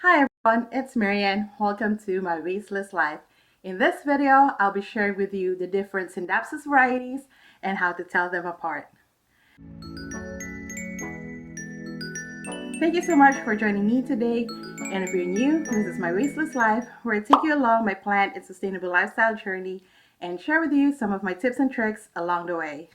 Hi everyone, it's Marianne. Welcome to my wasteless life. In this video, I'll be sharing with you the different Scindapsus varieties and how to tell them apart. Thank you so much for joining me today. And if you're new, this is my wasteless life, where I take you along my plant and sustainable lifestyle journey and share with you some of my tips and tricks along the way.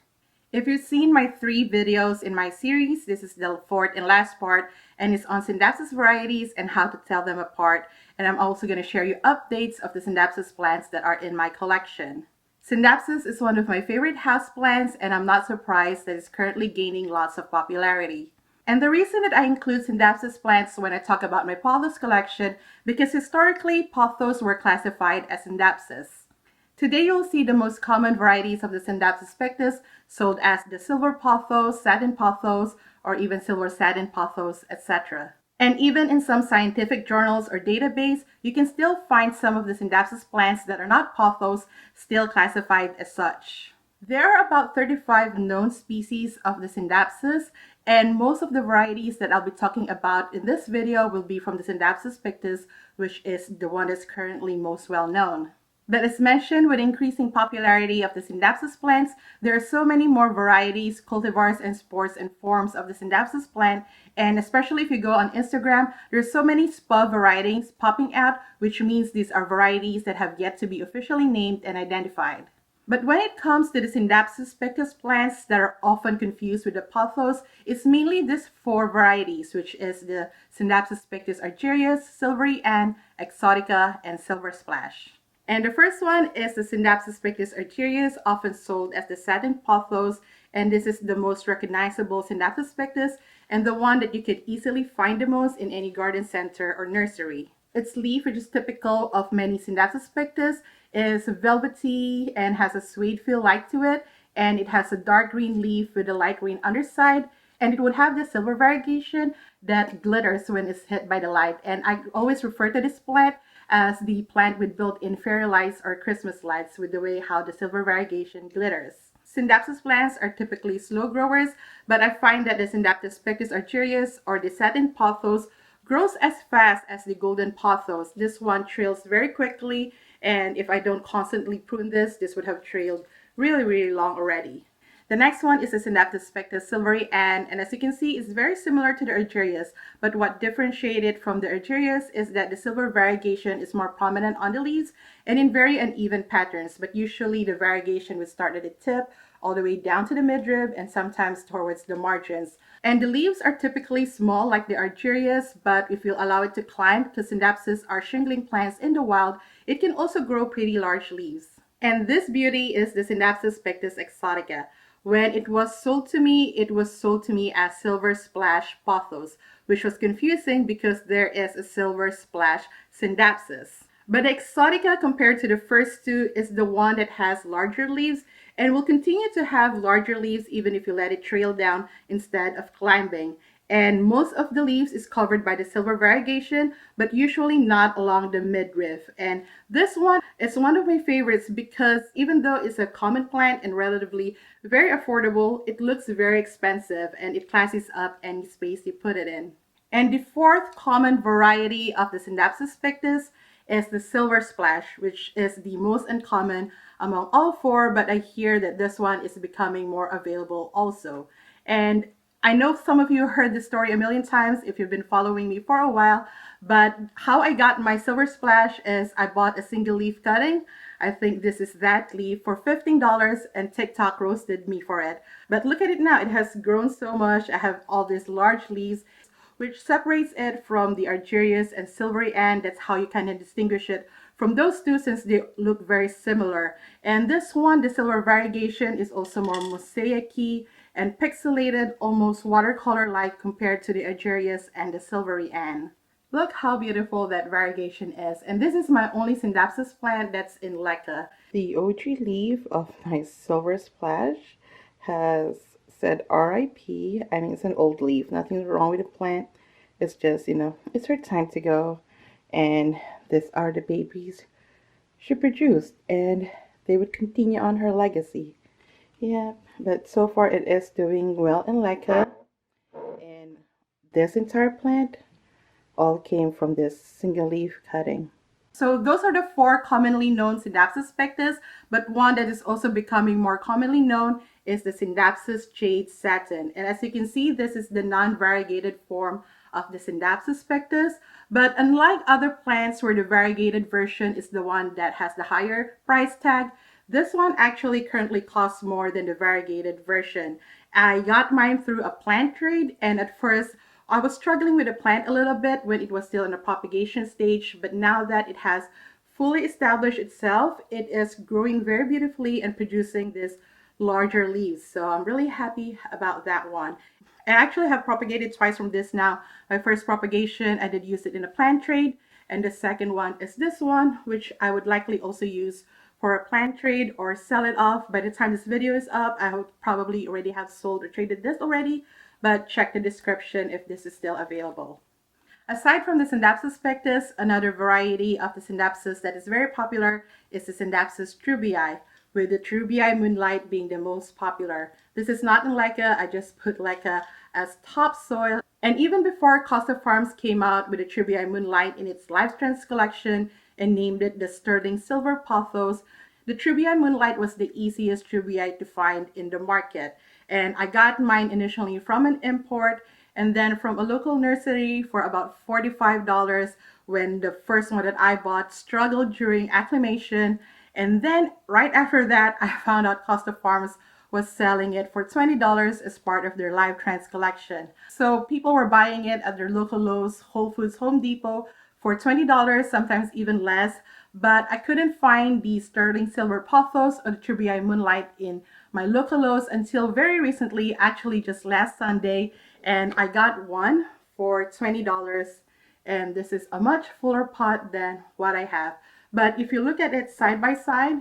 If you've seen my 3 videos in my series, this is the 4th and last part, and it's on Scindapsus varieties and how to tell them apart. And I'm also going to share you updates of the Scindapsus plants that are in my collection. Scindapsus is one of my favorite house plants, and I'm not surprised that it's currently gaining lots of popularity. And the reason that I include Scindapsus plants when I talk about my POTHOS collection, because historically, POTHOS were classified as Scindapsus. Today you'll see the most common varieties of the Scindapsus pictus sold as the silver pothos, satin pothos, or even silver satin pothos, etc. And even in some scientific journals or database, you can still find some of the Scindapsus plants that are not pothos still classified as such. There are about 35 known species of the Scindapsus, and most of the varieties that I'll be talking about in this video will be from the Scindapsus pictus, which is the one that's currently most well known. But as mentioned, with increasing popularity of the Scindapsus plants, there are so many more varieties, cultivars, and spores and forms of the Scindapsus plant. And especially if you go on Instagram, there's so many SPA varieties popping out, which means these are varieties that have yet to be officially named and identified. But when it comes to the Scindapsus pictus plants that are often confused with the pothos, it's mainly these 4 varieties, which is the Scindapsus pictus argyreus, silvery, and exotica, and silver splash. And the first one is the Scindapsus pictus argyreus, often sold as the satin pothos, and this is the most recognizable Scindapsus pictus and the one that you could easily find the most in any garden center or nursery. Its leaf, which is typical of many Scindapsus pictus, is velvety and has a suede feel-like to it, and it has a dark green leaf with a light green underside, and it would have the silver variegation that glitters when it's hit by the light. And I always refer to this plant as the plant with built-in fairy lights or Christmas lights with the way how the silver variegation glitters. Scindapsus plants are typically slow growers, but I find that the Scindapsus pictus argyreus or the satin pothos grows as fast as the golden pothos. This one trails very quickly, and if I don't constantly prune this would have trailed really long already. The next one is the Scindapsus pictus silvery, and as you can see, it's very similar to the argyreus, but what differentiates it from the argyreus is that the silver variegation is more prominent on the leaves and in very uneven patterns, but usually the variegation would start at the tip all the way down to the midrib and sometimes towards the margins. And the leaves are typically small like the argyreus, but if you allow it to climb, because Scindapsus are shingling plants in the wild, it can also grow pretty large leaves. And this beauty is the Scindapsus pictus exotica. When it was sold to me, it was sold to me as silver splash pothos, which was confusing because there is a silver splash Scindapsus. But the exotica compared to the first 2 is the one that has larger leaves and will continue to have larger leaves even if you let it trail down instead of climbing. And most of the leaves is covered by the silver variegation, but usually not along the midrib. And this one is one of my favorites because even though it's a common plant and relatively very affordable, it looks very expensive and it classes up any space you put it in. And the 4th common variety of the Scindapsus pictus is the silver splash, which is the most uncommon among all 4, but I hear that this one is becoming more available also. And I know some of you heard this story a million times if you've been following me for a while, but how I got my silver splash is I bought a single leaf cutting. I think this is that leaf for $15 and TikTok roasted me for it. But look at it now, it has grown so much. I have all these large leaves, which separates it from the argyreus and silvery, and that's how you kind of distinguish it from those 2 since they look very similar. And this one, the silver variegation, is also more mosaic-y and pixelated, almost watercolor-like compared to the argyreus and the silvery Anne. Look how beautiful that variegation is. And this is my only Scindapsus plant that's in leca. The OG leaf of my silver splash has said RIP. I mean, it's an old leaf. Nothing wrong with the plant. It's just, it's her time to go. And these are the babies she produced. And they would continue on her legacy. Yeah, but so far it is doing well in leca. And this entire plant all came from this single leaf cutting. So those are the 4 commonly known Scindapsus pictus, but one that is also becoming more commonly known is the Scindapsus jade satin. And as you can see, this is the non-variegated form of the Scindapsus pictus. But unlike other plants where the variegated version is the one that has the higher price tag, this one actually currently costs more than the variegated version. I got mine through a plant trade, and at first I was struggling with the plant a little bit when it was still in the propagation stage, but now that it has fully established itself, it is growing very beautifully and producing these larger leaves. So I'm really happy about that one. I actually have propagated twice from this now. My first propagation, I did use it in a plant trade, and the second one is this one, which I would likely also use for a plant trade or sell it off. By the time this video is up, I would probably already have sold or traded this already, but check the description if this is still available. Aside from the Scindapsus pictus, another variety of the Scindapsus that is very popular is the Scindapsus treubii, with the treubii moonlight being the most popular. This is not in Leica, I just put Leica as topsoil. And even before Costa Farms came out with the treubii moonlight in its Life Trends collection and named it the sterling silver POTHOS, the treubii moonlight was the easiest treubii to find in the market. And I got mine initially from an import and then from a local nursery for about $45 when the first one that I bought struggled during acclimation. And then right after that, I found out Costa Farms was selling it for $20 as part of their Live Trends collection. So people were buying it at their local Lowe's, Whole Foods, Home Depot for $20, sometimes even less. But I couldn't find the sterling silver POTHOS or the treubii moonlight in my local Lowe's until very recently, actually just last Sunday, and I got one for $20, and this is a much fuller pot than what I have. But if you look at it side by side,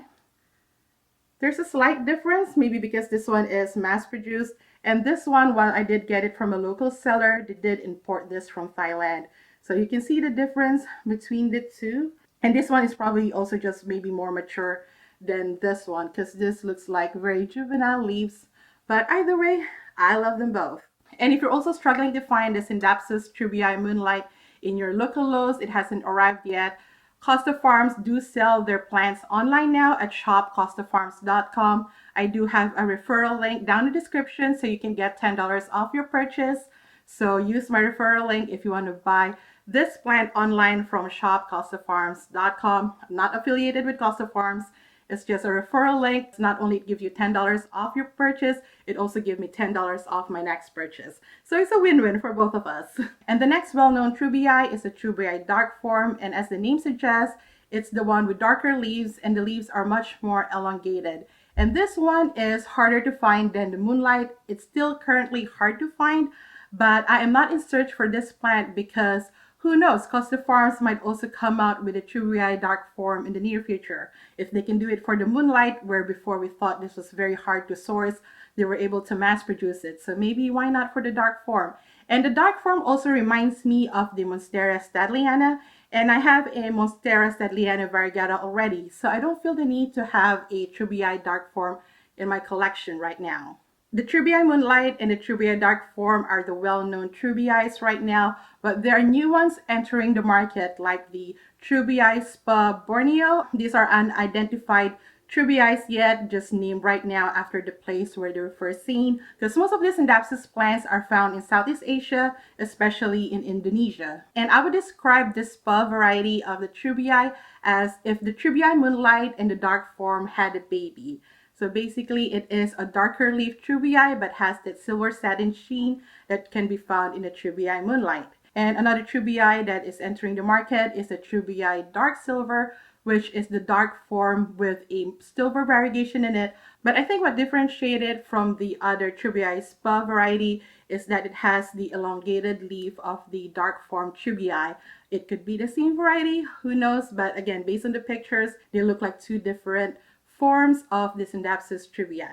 there's a slight difference, maybe because this one is mass produced, and this one, while I did get it from a local seller, they did import this from Thailand. So you can see the difference between the two. And this one is probably also just maybe more mature than this one, because this looks like very juvenile leaves. But either way, I love them both. And if you're also struggling to find the Scindapsus treubii moonlight in your local Lowe's, it hasn't arrived yet. Costa Farms do sell their plants online now at shopcostafarms.com. I do have a referral link down in the description so you can get $10 off your purchase. So use my referral link if you want to buy this plant online from shopcostafarms.com. I'm not affiliated with Costa Farms. It's just a referral link. Not only it gives you $10 off your purchase, it also gives me $10 off my next purchase. So it's a win-win for both of us. And the next well-known treubii is the treubii dark form. And as the name suggests, it's the one with darker leaves, and the leaves are much more elongated. And this one is harder to find than the moonlight. It's still currently hard to find, but I am not in search for this plant because who knows, Costa Farms might also come out with a treubii dark form in the near future. If they can do it for the moonlight, where before we thought this was very hard to source, they were able to mass produce it. So maybe why not for the dark form? And the dark form also reminds me of the Monstera staedtleana, and I have a Monstera staedtleana variegata already, so I don't feel the need to have a treubii dark form in my collection right now. The treubii moonlight and the treubii dark form are the well-known treubiis right now, but there are new ones entering the market like the treubii spa borneo. These are unidentified treubiis yet, just named right now after the place where they were first seen, because most of the Scindapsus plants are found in Southeast Asia, especially in Indonesia. And I would describe this spa variety of the treubii as if the treubii moonlight and the dark form had a baby. So basically it is a darker leaf treubii but has that silver satin sheen that can be found in the treubii moonlight. And another treubii that is entering the market is the treubii dark silver, which is the dark form with a silver variegation in it. But I think what differentiates it from the other treubii spa variety is that it has the elongated leaf of the dark form treubii. It could be the same variety, who knows, but again, based on the pictures, they look like two different forms of the Scindapsus treubii.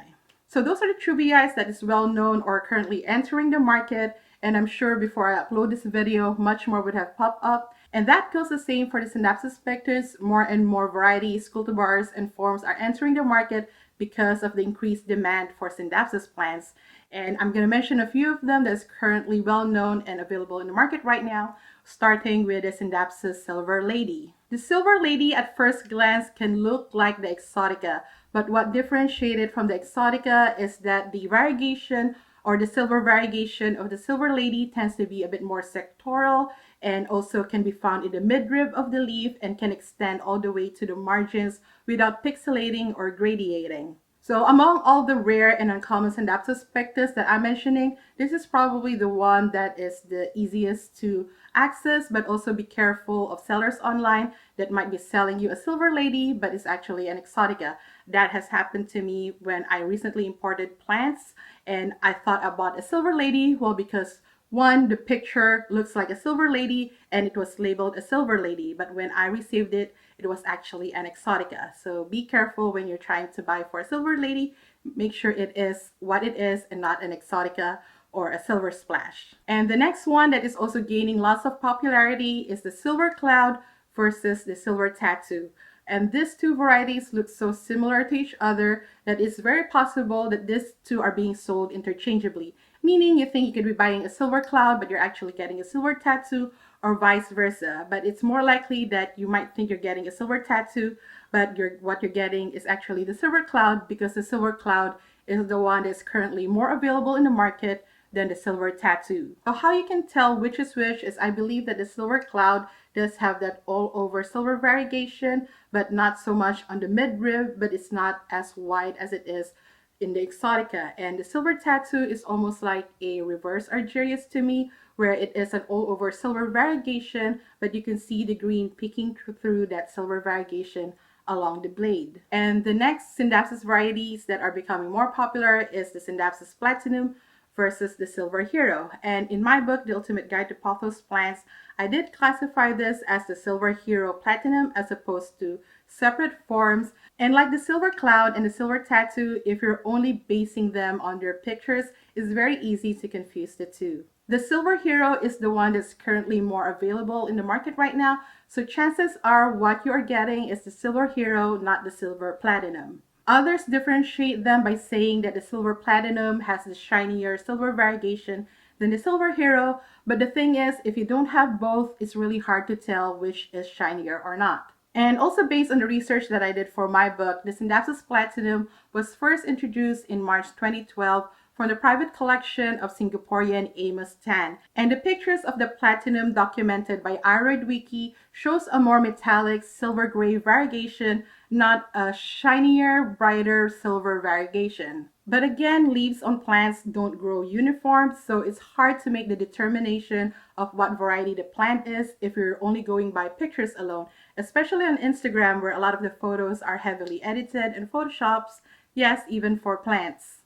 So those are the treubiis that is well known or currently entering the market, and I'm sure before I upload this video, much more would have popped up. And that goes the same for the Scindapsus pictus. More and more varieties, cultivars, and forms are entering the market because of the increased demand for Scindapsus plants. And I'm going to mention a few of them that's currently well known and available in the market right now. starting with the Scindapsus silver lady. The silver lady at first glance can look like the exotica, but what differentiates it from the exotica is that the variegation or the silver variegation of the silver lady tends to be a bit more sectoral and also can be found in the midrib of the leaf and can extend all the way to the margins without pixelating or gradiating. So among all the rare and uncommon Scindapsus pictus that I'm mentioning, this is probably the one that is the easiest to access, but also be careful of sellers online that might be selling you a silver lady, but it's actually an exotica. That has happened to me when I recently imported plants and I thought I bought a silver lady, well, because one, the picture looks like a silver lady and it was labeled a silver lady, but when I received it, it was actually an exotica. So be careful when you're trying to buy for a silver lady. Make sure it is what it is and not an exotica or a silver splash. And the next one that is also gaining lots of popularity is the silver cloud versus the silver tattoo. And these two varieties look so similar to each other that it's very possible that these two are being sold interchangeably. Meaning you think you could be buying a silver cloud, but you're actually getting a silver tattoo, or vice versa. But it's more likely that you might think you're getting a silver tattoo, but what you're getting is actually the silver cloud, because the silver cloud is the one that's currently more available in the market than the silver tattoo. So how you can tell which is which is I believe that the silver cloud does have that all over silver variegation, but not so much on the midrib, but it's not as wide as it is in the exotica. And the silver tattoo is almost like a reverse argyreus to me, where it is an all over silver variegation, but you can see the green peeking through that silver variegation along the blade. And the next Scindapsus varieties that are becoming more popular is the Scindapsus platinum versus the silver hero. And in my book, The Ultimate Guide to Pothos Plants, I did classify this as the silver hero platinum as opposed to separate forms. And like the silver cloud and the silver tattoo, if you're only basing them on their pictures, it's very easy to confuse the two. The silver hero is the one that's currently more available in the market right now, so chances are what you are getting is the silver hero, not the silver platinum. Others differentiate them by saying that the silver platinum has the shinier silver variegation than the silver hero, but the thing is, if you don't have both, it's really hard to tell which is shinier or not. And also based on the research that I did for my book, the Scindapsus platinum was first introduced in March 2012 from the private collection of Singaporean Amos Tan. And the pictures of the platinum documented by Iroid Wiki shows a more metallic silver gray variegation, not a shinier, brighter silver variegation. But again, leaves on plants don't grow uniform, so it's hard to make the determination of what variety the plant is if you're only going by pictures alone, especially on Instagram where a lot of the photos are heavily edited and photoshops, yes, even for plants.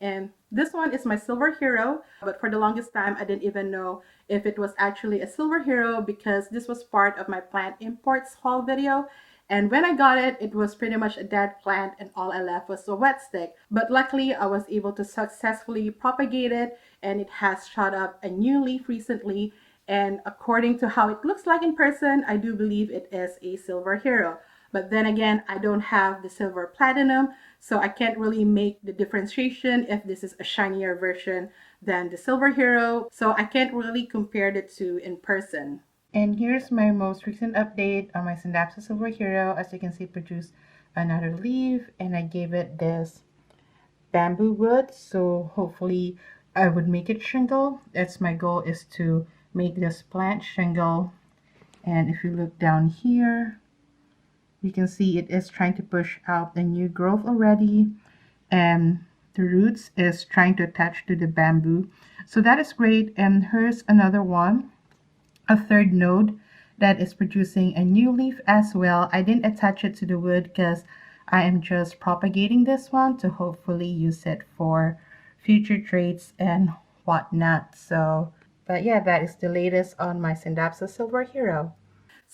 And this one is my silver hero, but for the longest time I didn't even know if it was actually a silver hero because this was part of my plant imports haul video. And when I got it, it was pretty much a dead plant and all I left was a wet stick. But luckily I was able to successfully propagate it and it has shot up a new leaf recently. And according to how it looks like in person, I do believe it is a silver hero. But then again, I don't have the silver platinum, so I can't really make the differentiation if this is a shinier version than the silver hero. So I can't really compare the two in person. And here's my most recent update on my Scindapsus silver hero. As you can see, produced another leaf, and I gave it this bamboo wood. So hopefully I would make it shingle. That's my goal, is to make this plant shingle. And if you look down here, you can see it is trying to push out the new growth already, and the roots is trying to attach to the bamboo. So that is great. And here's another one, a third node that is producing a new leaf as well. I didn't attach it to the wood because I am just propagating this one to hopefully use it for future traits and whatnot. So, but yeah, that is the latest on my Scindapsus silver hero.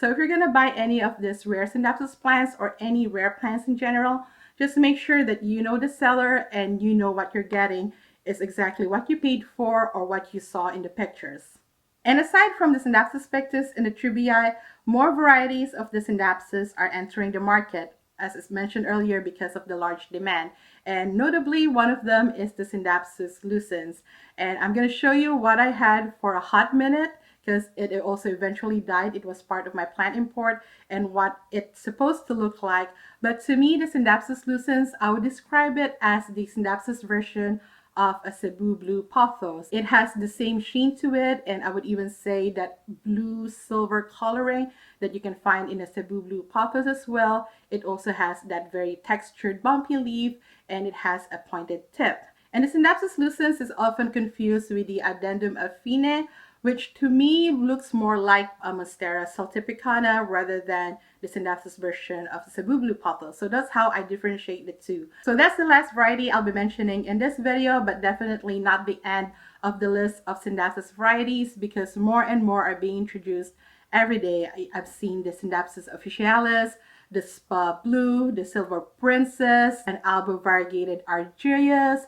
So if you're going to buy any of these rare Scindapsus plants or any rare plants in general, just make sure that you know the seller and you know what you're getting is exactly what you paid for or what you saw in the pictures. And aside from the Scindapsus pictus and the treubii, more varieties of the Scindapsus are entering the market, as is mentioned earlier, because of the large demand. And notably, one of them is the Scindapsus lucens. And I'm going to show you what I had for a hot minute, because it also eventually died. It was part of my plant import and what it's supposed to look like. But to me, the Scindapsus lucens, I would describe it as the Scindapsus version of a Cebu blue pothos. It has the same sheen to it, and I would even say that blue silver coloring that you can find in a Cebu blue pothos as well. It also has that very textured bumpy leaf, and it has a pointed tip. And the Scindapsus lucens is often confused with the anadendrum affine, which to me looks more like a Monstera saltipicana rather than the Scindapsus version of the Cebu blue pothos. So that's how I differentiate the two. So that's the last variety I'll be mentioning in this video, but definitely not the end of the list of Scindapsus varieties, because more and more are being introduced every day. I've seen the Scindapsus officialis, the Spa Blue, the Silver Princess, an albo variegated argyreus,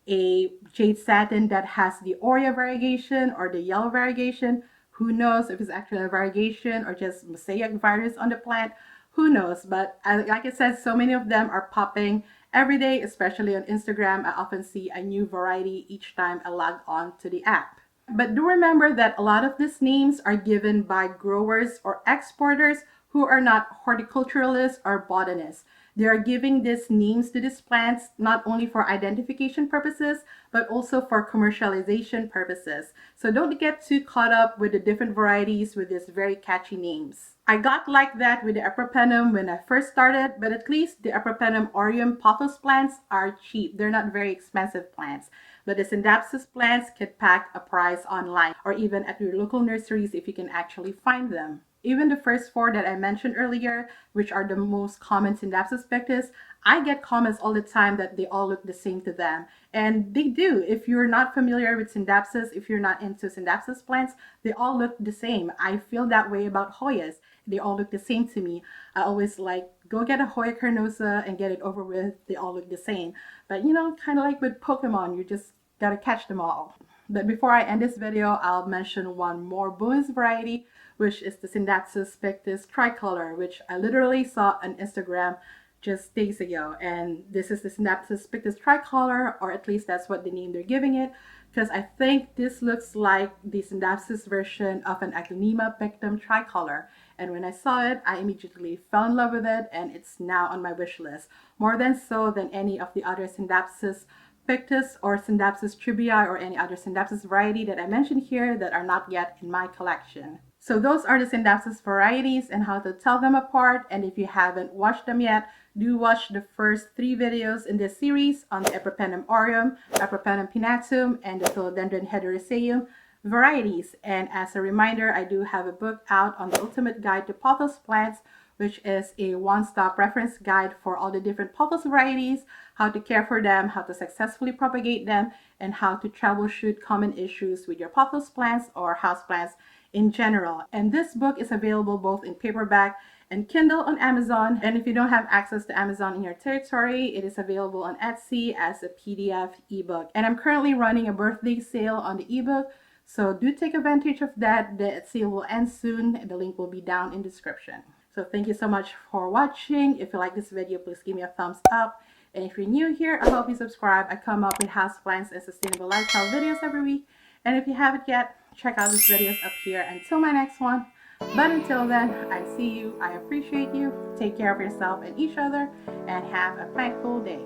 a jade satin that has the Aurea variegation or the yellow variegation. Who knows if it's actually a variegation or just mosaic virus on the plant? Who knows? But like I said, so many of them are popping every day, especially on Instagram. I often see a new variety each time I log on to the app. But do remember that a lot of these names are given by growers or exporters who are not horticulturalists or botanists. They are giving these names to these plants not only for identification purposes, but also for commercialization purposes. So don't get too caught up with the different varieties with these very catchy names. I got like that with the Epipremnum when I first started, but at least the Epipremnum aureum pothos plants are cheap. They're not very expensive plants. But the Scindapsus plants could pack a price online or even at your local nurseries if you can actually find them. Even the first four that I mentioned earlier, which are the most common Scindapsus pictus, I get comments all the time that they all look the same to them. And they do. If you're not familiar with Scindapsus, if you're not into Scindapsus plants, they all look the same. I feel that way about Hoyas. They all look the same to me. I always like, go get a Hoya carnosa and get it over with. They all look the same. But you know, kind of like with Pokemon, you just gotta catch them all. But before I end this video, I'll mention one more bonus variety, which is the Scindapsus pictus tricolor, which I literally saw on Instagram just days ago. And this is the Scindapsus pictus tricolor, or at least that's what the name they're giving it, because I think this looks like the Scindapsus version of an Aglaonema pictum tricolor. And when I saw it, I immediately fell in love with it, and it's now on my wish list, more than so than any of the other Scindapsus pictus or Scindapsus treubii or any other Scindapsus variety that I mentioned here that are not yet in my collection. So those are the Scindapsus varieties and how to tell them apart. And if you haven't watched them yet, do watch the first 3 videos in this series on the Epipremnum aureum, Epipremnum pinnatum, and the Philodendron heteroiseum varieties. And as a reminder, I do have a book out on the Ultimate Guide to Pothos Plants, which is a one-stop reference guide for all the different pothos varieties, how to care for them, how to successfully propagate them, and how to troubleshoot common issues with your pothos plants or houseplants in general. And this book is available both in paperback and Kindle on Amazon. And if you don't have access to Amazon in your territory, it is available on Etsy as a PDF ebook. And I'm currently running a birthday sale on the ebook, so do take advantage of that. The sale will end soon. The link will be down in the description. So thank you so much for watching. If you like this video, please give me a thumbs up. And if you're new here, I hope you subscribe. I come up with houseplants and sustainable lifestyle videos every week. And if you haven't yet, check out these videos up here until my next one. But until then, I see you, I appreciate you. Take care of yourself and each other, and have a plantful day.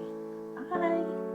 Bye.